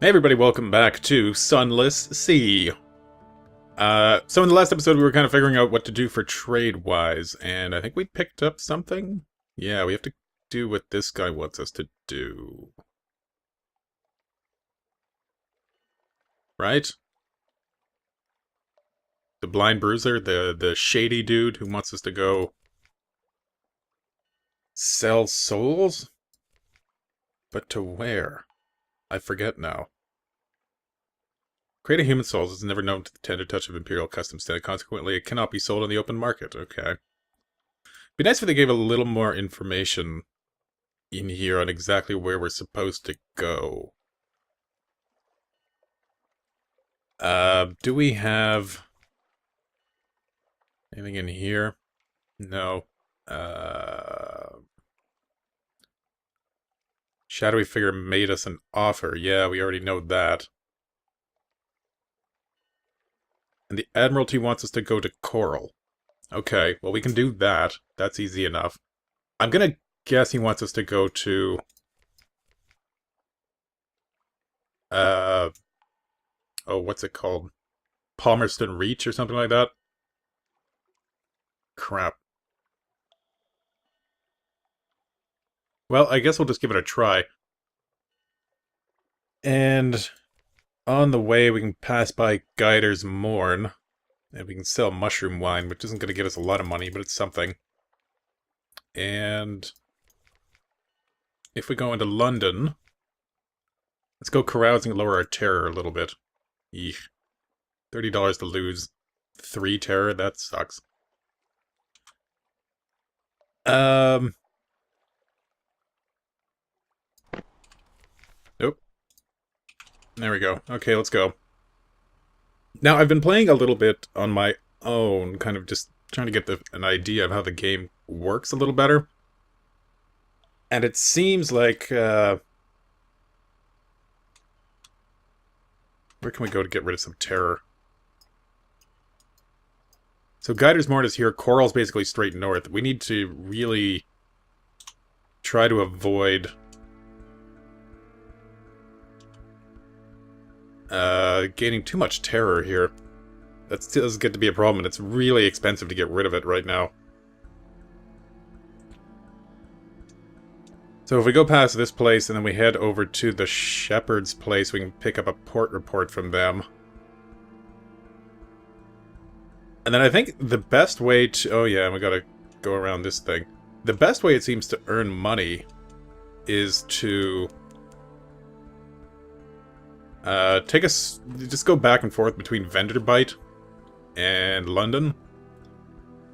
Hey everybody, welcome back to Sunless Sea. So in the last episode we were kind of figuring out what to do for trade-wise, and I think we picked up something? Yeah, we have to do what this guy wants us to do. Right? The blind bruiser, the shady dude who wants us to go sell souls? But to where? I forget now. Create a human soul is never known to the tender touch of Imperial customs, and consequently it cannot be sold on the open market. Okay. Be nice if they gave a little more information in here on exactly where we're supposed to go. Do we have anything in here? No. Shadowy figure made us an offer. Yeah, we already know that. And the Admiralty wants us to go to Coral. Okay, well we can do that. That's easy enough. I'm gonna guess he wants us to go to... oh, what's it called? Palmerston Reach or something like that? Crap. Well, I guess we'll just give it a try. And on the way, we can pass by Guider's Morn. And we can sell mushroom wine, which isn't going to give us a lot of money, but it's something. And if we go into London, let's go carousing and lower our terror a little bit. Eek. $30 to lose 3 terror, that sucks. Nope. There we go. Okay, let's go. Now, I've been playing a little bit on my own, kind of just trying to get an idea of how the game works a little better. And it seems like, where can we go to get rid of some terror? So Guider's Morn is here, Coral's basically straight north. We need to really try to avoid gaining too much terror here. That does get to be a problem, and it's really expensive to get rid of it right now. So if we go past this place and then we head over to the Shepherd's place, we can pick up a port report from them. And then I think the best way to... Oh yeah, we gotta go around this thing. The best way, it seems, to earn money is to... just go back and forth between Venderbite and London.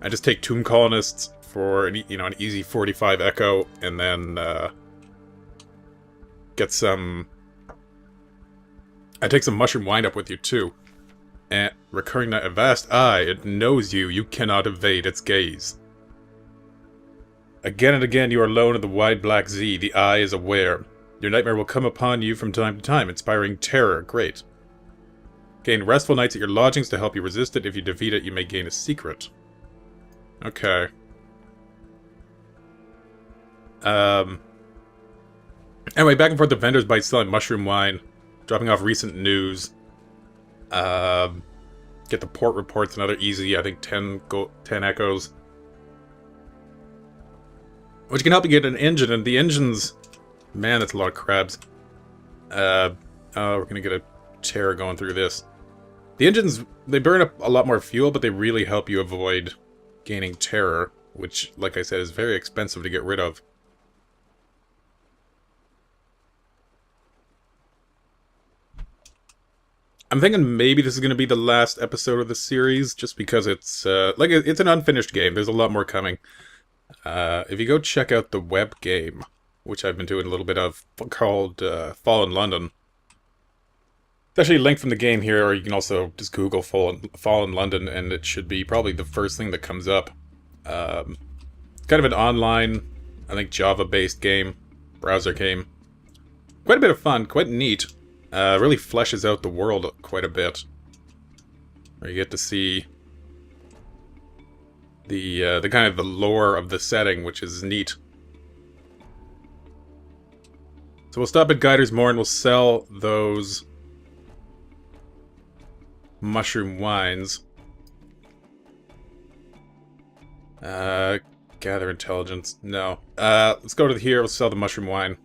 I just take tomb colonists for an easy 45 echo, and then get some... I take some mushroom wind-up with you too. And recurring night, a vast eye, it knows you, you cannot evade its gaze. Again and again you are alone in the wide black Z, the eye is aware. Your nightmare will come upon you from time to time, inspiring terror. Great. Gain restful nights at your lodgings to help you resist it. If you defeat it, you may gain a secret. Okay. Anyway, back and forth to vendors by selling mushroom wine, dropping off recent news. Get the port reports, another easy, I think 10 echoes. Which can help you get an engine, and the engines... Man, that's a lot of crabs. We're gonna get a terror going through this. The engines, they burn up a lot more fuel, but they really help you avoid gaining terror, which, like I said, is very expensive to get rid of. I'm thinking maybe this is going to be the last episode of the series, just because it's, it's an unfinished game. There's a lot more coming. If you go check out the web game, which I've been doing a little bit of, called Fallen London. It's actually linked from the game here, or you can also just Google Fallen London, and it should be probably the first thing that comes up. Kind of an online, I think, Java-based game, browser game. Quite a bit of fun, quite neat. Really fleshes out the world quite a bit. Where you get to see the kind of the lore of the setting, which is neat. So we'll stop at Guider's Moor and we'll sell those mushroom wines. Gather intelligence. No. Let's go to here. We'll sell the mushroom wine.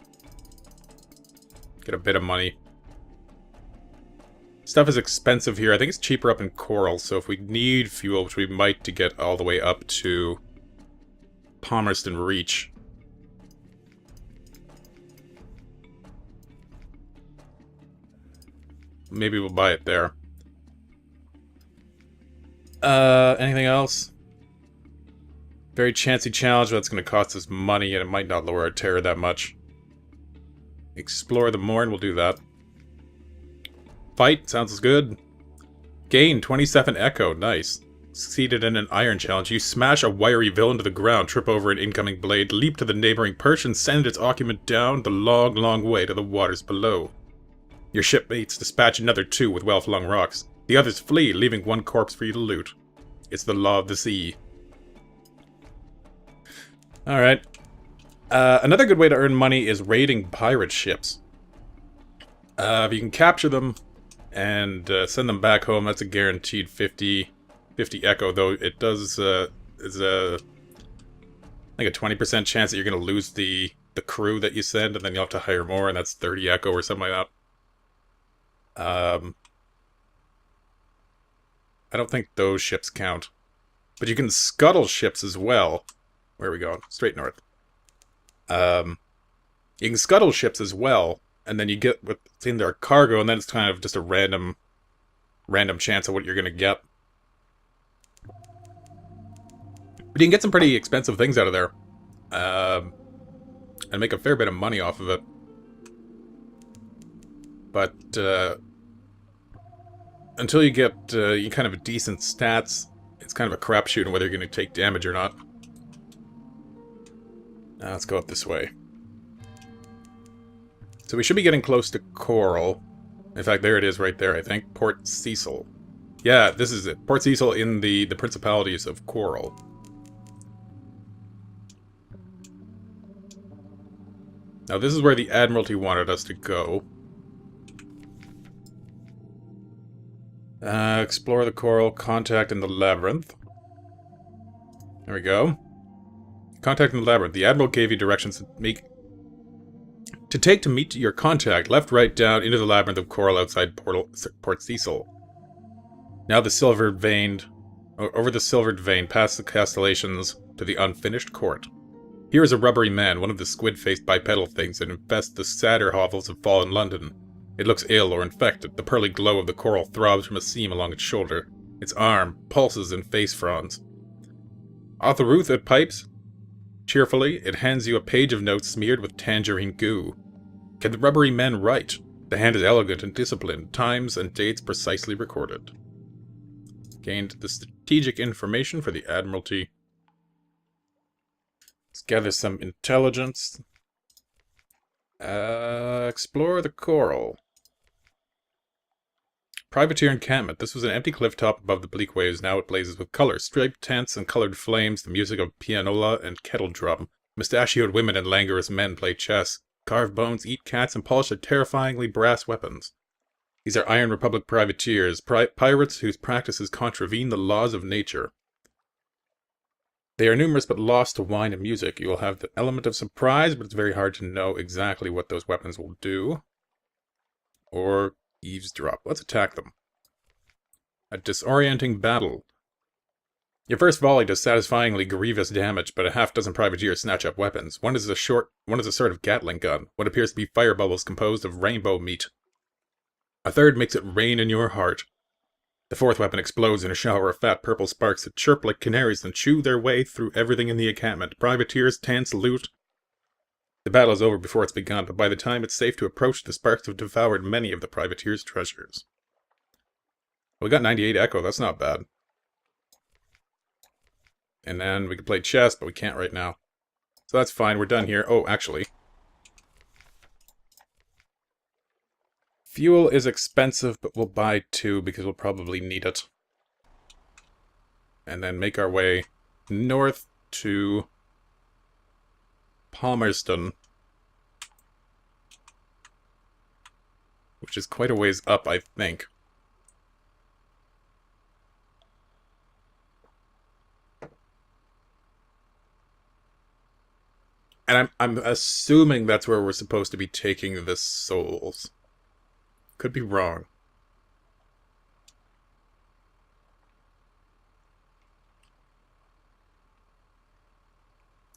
Get a bit of money. Stuff is expensive here. I think it's cheaper up in Coral, so if we need fuel, which we might to get all the way up to Palmerston Reach. Maybe we'll buy it there. Anything else? Very chancy challenge, but that's going to cost us money, and it might not lower our terror that much. Explore the moor, and we'll do that. Fight, sounds good. Gain 27 echo, nice. Succeeded in an iron challenge. You smash a wiry villain to the ground, trip over an incoming blade, leap to the neighboring perch, and send its occupant down the long, long way to the waters below. Your shipmates dispatch another 2 with well-flung rocks. The others flee, leaving 1 corpse for you to loot. It's the law of the sea. Alright. Another good way to earn money is raiding pirate ships. If you can capture them and send them back home, that's a guaranteed 50 echo, though it does, is a, like a 20% chance that you're going to lose the crew that you send, and then you'll have to hire more, and that's 30 echo or something like that. I don't think those ships count. But you can scuttle ships as well. Where are we going? Straight north. You can scuttle ships as well, and then you get what's in their cargo, and then it's kind of just a random chance of what you're going to get. But you can get some pretty expensive things out of there. And make a fair bit of money off of it. But, until you get you kind of decent stats, it's kind of a crapshoot on whether you're going to take damage or not. Now let's go up this way. So we should be getting close to Coral. In fact, there it is right there, I think. Port Cecil. Yeah, this is it. Port Cecil in the Principalities of Coral. Now this is where the Admiralty wanted us to go. Explore the Coral, contact in the Labyrinth. There we go. Contact in the Labyrinth. The Admiral gave you directions to take to meet your contact. Left, right, down, into the Labyrinth of Coral outside Port Cecil. Now the silvered veined... Over the silvered vein, past the castellations, to the unfinished court. Here is a rubbery man, one of the squid-faced bipedal things that infest the sadder hovels of fallen London. It looks ill or infected. The pearly glow of the coral throbs from a seam along its shoulder. Its arm pulses in face fronds. Arthur Ruth, it pipes. Cheerfully, it hands you a page of notes smeared with tangerine goo. Can the rubbery man write? The hand is elegant and disciplined, times and dates precisely recorded. Gained the strategic information for the Admiralty. Let's gather some intelligence. Explore the Coral. Privateer encampment. This was an empty cliff top above the bleak waves. Now it blazes with color. Striped tents and colored flames, the music of pianola and kettle drum. Mustachioed women and languorous men play chess. Carve bones, eat cats, and polish their terrifyingly brass weapons. These are Iron Republic privateers, pirates whose practices contravene the laws of nature. They are numerous but lost to wine and music. You will have the element of surprise, but it's very hard to know exactly what those weapons will do. Or eavesdrop. Let's attack them. A disorienting battle. Your first volley does satisfyingly grievous damage, but a half-dozen privateers snatch up weapons. One is a sort of Gatling gun, what appears to be fire bubbles composed of rainbow meat. A third makes it rain in your heart. The fourth weapon explodes in a shower of fat purple sparks that chirp like canaries and chew their way through everything in the encampment. Privateers, tents, loot. The battle is over before it's begun, but by the time it's safe to approach, the sparks have devoured many of the privateers' treasures. We got 98 echo, that's not bad. And then we can play chess, but we can't right now. So that's fine, we're done here. Oh, actually. Fuel is expensive, but we'll buy 2 because we'll probably need it. And then make our way north to Palmerston. which is quite a ways up, I think. And I'm assuming that's where we're supposed to be taking the souls. Could be wrong.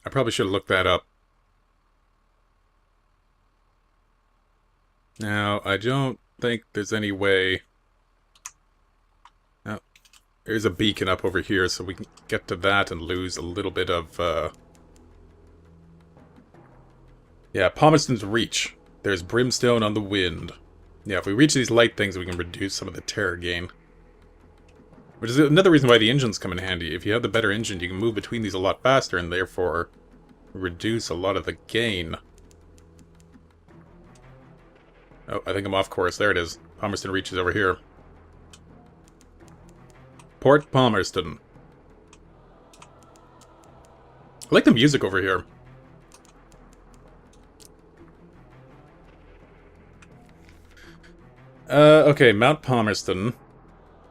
I probably should have looked that up. Now, I don't think there's any way... Oh, there's a beacon up over here, so we can get to that and lose a little bit of... Yeah, Palmerston's Reach. There's brimstone on the wind. Yeah, if we reach these light things, we can reduce some of the terror gain. Which is another reason why the engines come in handy. If you have the better engine, you can move between these a lot faster, and therefore reduce a lot of the gain. Oh, I think I'm off course. There it is. Palmerston Reach is over here. Port Palmerston. I like the music over here. Okay, Mount Palmerston.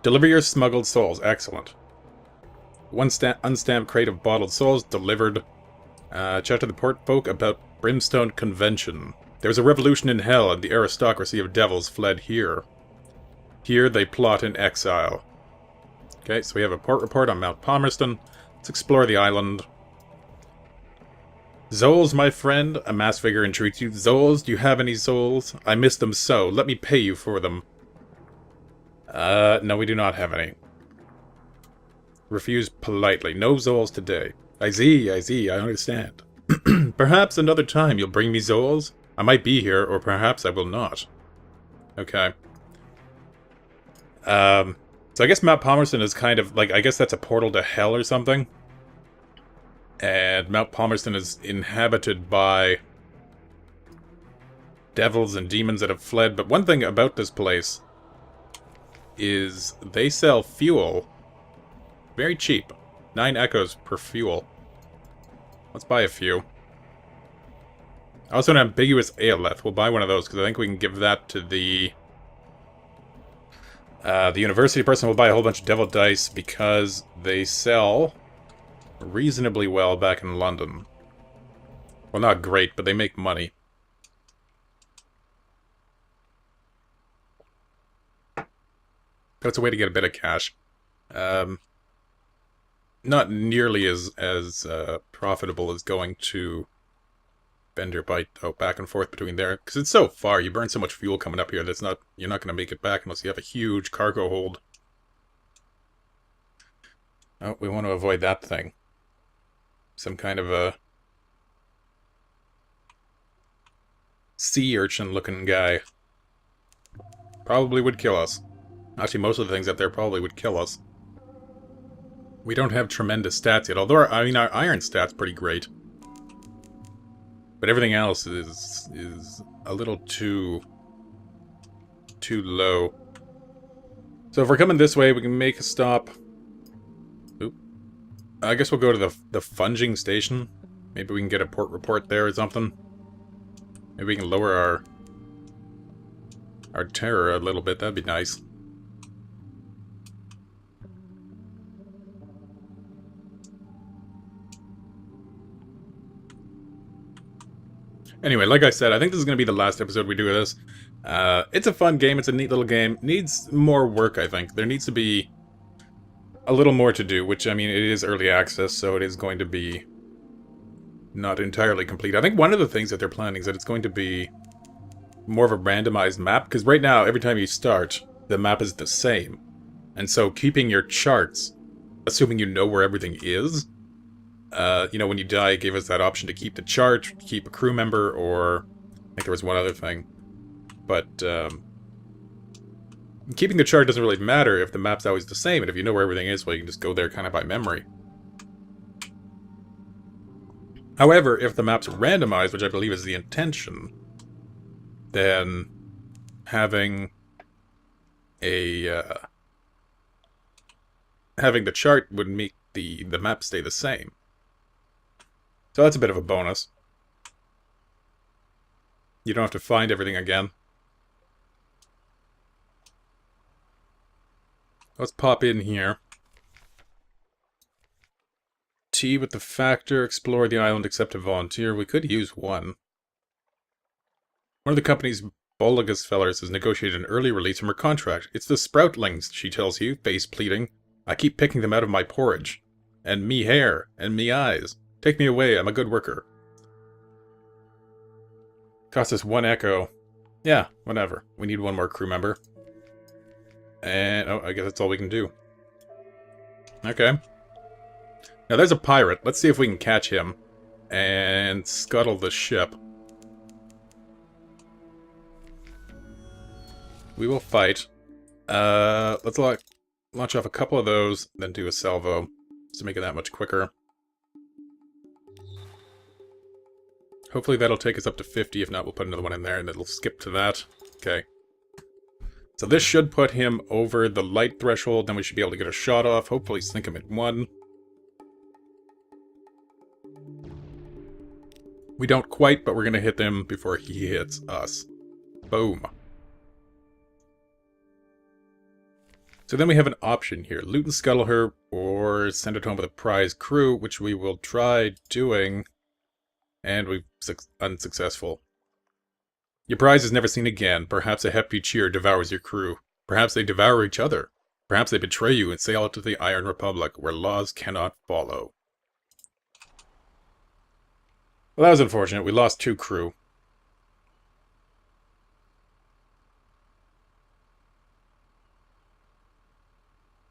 Deliver your smuggled souls. Excellent. One unstamped crate of bottled souls delivered. Chat to the port folk about Brimstone Convention. There was a revolution in hell, and the aristocracy of devils fled here. Here they plot in exile. Okay, so we have a port report on Mount Palmerston. Let's explore the island. Zoles, my friend, a masked figure entreats you. Zoles, do you have any souls? I miss them so. Let me pay you for them. No, we do not have any. Refuse politely. No Zoles today. I see, I understand. Perhaps another time you'll bring me Zoles? I might be here, or perhaps I will not. Okay. So I guess Mount Palmerston is kind of, like, I guess that's a portal to hell or something. And Mount Palmerston is inhabited by devils and demons that have fled. But one thing about this place is they sell fuel very cheap. 9 echoes per fuel. Let's buy a few. Also an ambiguous Aeleth. We'll buy one of those because I think we can give that to the university person. Will buy a whole bunch of devil dice because they sell reasonably well back in London. Well, not great, but they make money. That's a way to get a bit of cash. Not nearly as profitable as going to Bender Bite, though, back and forth between there. Because it's so far, you burn so much fuel coming up here that's not, you're not going to make it back unless you have a huge cargo hold. Oh, we want to avoid that thing. Some kind of a sea urchin looking guy. Probably would kill us. Actually, most of the things up there probably would kill us. We don't have tremendous stats yet, although our iron stat's pretty great. But everything else is a little too low. So if we're coming this way, we can make a stop. Oop. I guess we'll go to the funging station. Maybe we can get a port report there or something. Maybe we can lower our terror a little bit. That'd be nice. Anyway, like I said, I think this is going to be the last episode we do of this. It's a fun game. It's a neat little game. Needs more work, I think. There needs to be a little more to do, which, I mean, it is early access, so it is going to be not entirely complete. I think one of the things that they're planning is that it's going to be more of a randomized map, because right now, every time you start, the map is the same. And so keeping your charts, assuming you know where everything is, you know, when you die, it gave us that option to keep the chart, keep a crew member, or I think there was one other thing. But keeping the chart doesn't really matter if the map's always the same, and if you know where everything is, well, you can just go there kind of by memory. However, if the map's randomized, which I believe is the intention, then having having the chart would make the map stay the same. So that's a bit of a bonus. You don't have to find everything again. Let's pop in here. Tea with the factor, explore the island, accept a volunteer. We could use one. One of the company's Bolagus fellers has negotiated an early release from her contract. It's the sproutlings, she tells you, face pleading. I keep picking them out of my porridge. And me hair, and me eyes. Take me away, I'm a good worker. Cost us 1 echo. Yeah, whatever. We need one more crew member. And, oh, I guess that's all we can do. Okay. Now there's a pirate. Let's see if we can catch him. And scuttle the ship. We will fight. Let's launch off a couple of those, then do a salvo. To make it that much quicker. Hopefully that'll take us up to 50. If not, we'll put another one in there and it'll skip to that. Okay. So this should put him over the light threshold. Then we should be able to get a shot off. Hopefully sink him at 1. We don't quite, but we're going to hit them before he hits us. Boom. So then we have an option here. Loot and scuttle her, or send it home with a prize crew, which we will try doing, and we've unsuccessful. Your prize is never seen again. Perhaps a hefty cheer devours your crew. Perhaps they devour each other. Perhaps they betray you and sail out to the Iron Republic, where laws cannot follow. Well, that was unfortunate. We lost 2 crew.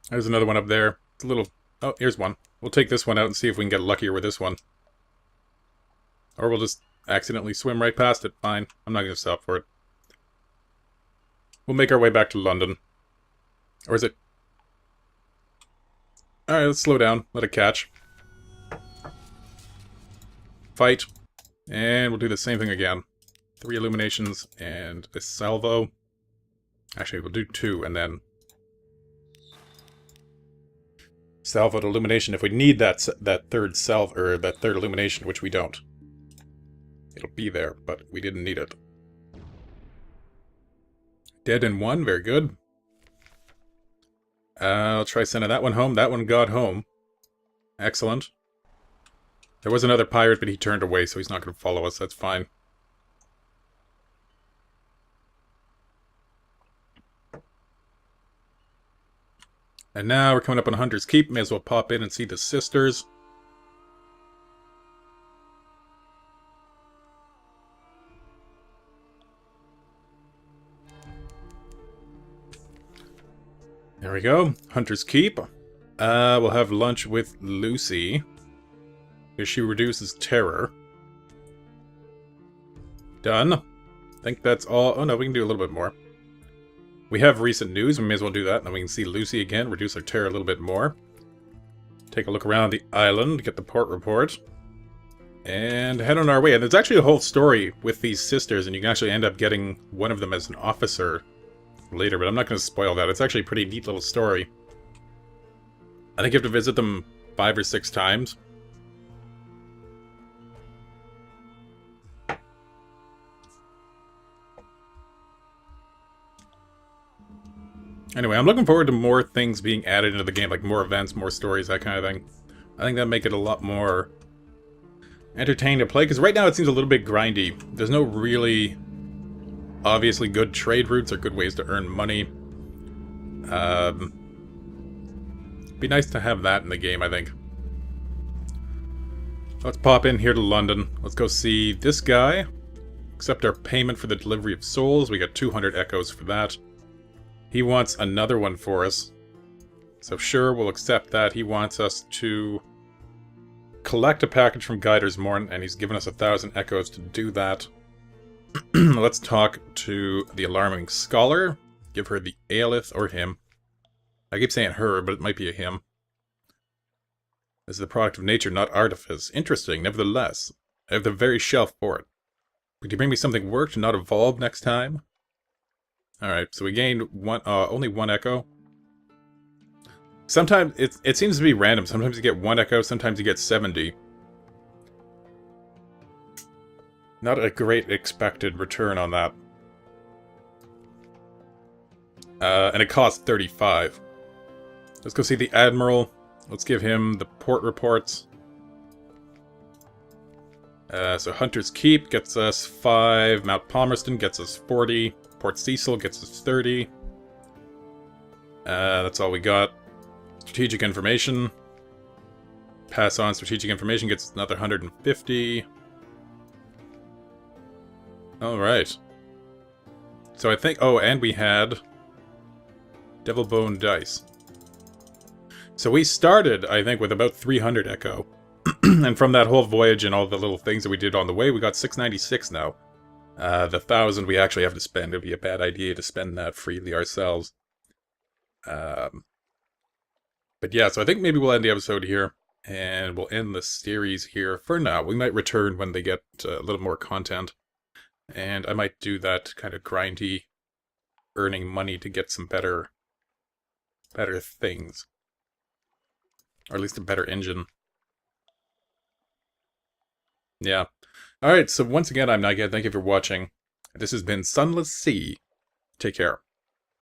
There's another one up there. It's a little... Oh, here's one. We'll take this one out and see if we can get luckier with this one. Or we'll just accidentally swim right past it. Fine. I'm not going to stop for it. We'll make our way back to London. Or is it... Alright, let's slow down. Let it catch. Fight. And we'll do the same thing again. 3 illuminations and a salvo. Actually, we'll do 2 and then... salvoed illumination if we need that third salve, or that third illumination, which we don't. It'll be there, but we didn't need it. Dead in 1, very good. I'll try sending that one home. That one got home. Excellent. There was another pirate, but he turned away, so he's not going to follow us. That's fine. And now we're coming up on Hunter's Keep. May as well pop in and see the sisters. There we go. Hunter's Keep. We'll have lunch with Lucy. Because she reduces terror. Done. I think that's all. Oh no, we can do a little bit more. We have recent news, we may as well do that, and then we can see Lucy again, reduce our terror a little bit more. Take a look around the island, get the port report, and head on our way. And there's actually a whole story with these sisters, and you can actually end up getting one of them as an officer later, but I'm not going to spoil that. It's actually a pretty neat little story. I think you have to visit them 5 or 6 times. Anyway, I'm looking forward to more things being added into the game, like more events, more stories, that kind of thing. I think that'd make it a lot more entertaining to play, because right now it seems a little bit grindy. There's no really obviously good trade routes or good ways to earn money. Be nice to have that in the game, I think. Let's pop in here to London. Let's go see this guy. Accept our payment for the delivery of souls. We got 200 echoes for that. He wants another one for us. So sure, we'll accept that. He wants us to collect a package from Guiders Morn, and he's given us 1,000 echoes to do that. Let's talk to the Alarming Scholar. Give her the Aelith, or him. I keep saying her, but it might be a him. This is the product of nature, not artifice. Interesting, nevertheless. I have the very shelf for it. Could you bring me something worked, not evolved next time? Alright, so we gained only 1 echo. Sometimes, it seems to be random. Sometimes you get 1 echo, sometimes you get 70. Not a great expected return on that. And it costs 35. Let's go see the Admiral. Let's give him the port reports. So Hunter's Keep gets us 5. Mount Palmerston gets us 40. Port Cecil gets us 30. That's all we got. Strategic Information. Pass on Strategic Information gets another 150. Alright. So I think... Oh, and we had... Devil Bone Dice. So we started, I think, with about 300 Echo. And from that whole voyage and all the little things that we did on the way, we got 696 now. The 1,000 we actually have to spend. It would be a bad idea to spend that freely ourselves. But yeah, so I think maybe we'll end the episode here. And we'll end the series here for now. We might return when they get a little more content. And I might do that kind of grindy, earning money to get some better things. Or at least a better engine. Yeah. Alright, so once again, I'm Nightcat. Thank you for watching. This has been Sunless Sea. Take care.